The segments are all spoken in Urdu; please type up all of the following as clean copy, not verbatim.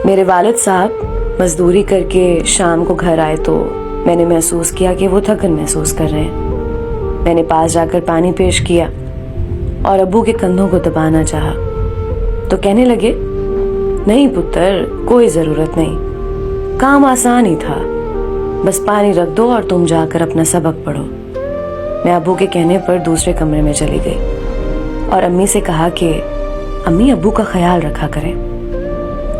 میرے والد صاحب مزدوری کر کے شام کو گھر آئے تو میں نے محسوس کیا کہ وہ تھکن محسوس کر رہے ہیں۔ میں نے پاس جا کر پانی پیش کیا اور ابو کے کندھوں کو دبانا چاہا تو کہنے لگے، نہیں پتر، کوئی ضرورت نہیں، کام آسان ہی تھا، بس پانی رکھ دو اور تم جا کر اپنا سبق پڑھو۔ میں ابو کے کہنے پر دوسرے کمرے میں چلی گئی اور امی سے کہا کہ امی ابو کا خیال رکھا کریں،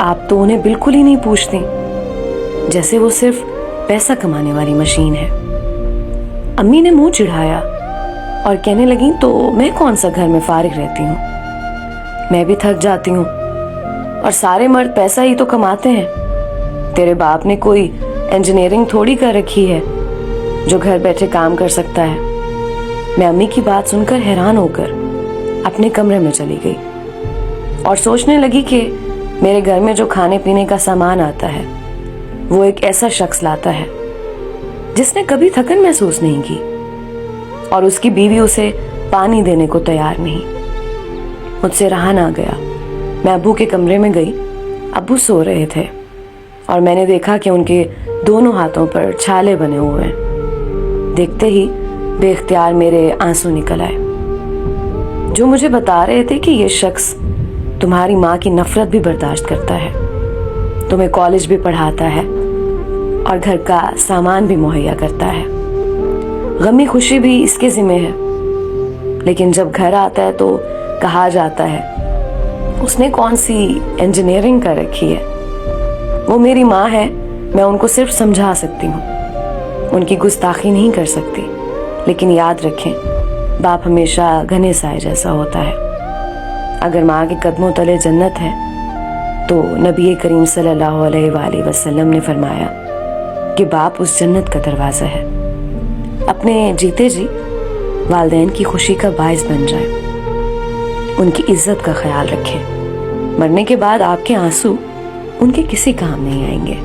آپ تو انہیں بالکل ہی نہیں پوچھتی، جیسے وہ صرف پیسہ کمانے والی مشین ہے۔ امی نے منہ چڑھایا اور کہنے لگیں، تو میں کون سا گھر میں فارغ رہتی ہوں، میں بھی تھک جاتی ہوں اور سارے مرد پیسہ ہی تو کماتے ہیں، تیرے باپ نے کوئی انجینئرنگ تھوڑی کر رکھی ہے جو گھر بیٹھے کام کر سکتا ہے۔ میں امی کی بات سن کر حیران ہو کر اپنے کمرے میں چلی گئی اور سوچنے لگی کہ میرے گھر میں جو کھانے پینے کا سامان آتا ہے وہ ایک ایسا شخص لاتا ہے جس نے کبھی تھکن محسوس نہیں کی، اور اس کی بیوی اسے پانی دینے کو تیار نہیں۔ مجھ سے رہا نہ گیا، میں ابو کے کمرے میں گئی۔ ابو سو رہے تھے اور میں نے دیکھا کہ ان کے دونوں ہاتھوں پر چھالے بنے ہوئے ہیں۔ دیکھتے ہی بے اختیار میرے آنسو نکل آئے، جو مجھے بتا رہے تھے کہ یہ شخص تمہاری ماں کی نفرت بھی برداشت کرتا ہے، تمہیں کالج بھی پڑھاتا ہے اور گھر کا سامان بھی مہیا کرتا ہے، غمی خوشی بھی اس کے ذمہ ہے، لیکن جب گھر آتا ہے تو کہا جاتا ہے اس نے کون سی انجینئرنگ کر رکھی ہے۔ وہ میری ماں ہے، میں ان کو صرف سمجھا سکتی ہوں، ان کی گستاخی نہیں کر سکتی، لیکن یاد رکھیں باپ ہمیشہ گھنے سائے جیسا ہوتا ہے۔ اگر ماں کے قدموں تلے جنت ہے تو نبی کریم صلی اللہ علیہ وآلہ وسلم نے فرمایا کہ باپ اس جنت کا دروازہ ہے۔ اپنے جیتے جی والدین کی خوشی کا باعث بن جائیں، ان کی عزت کا خیال رکھیں، مرنے کے بعد آپ کے آنسو ان کے کسی کام نہیں آئیں گے۔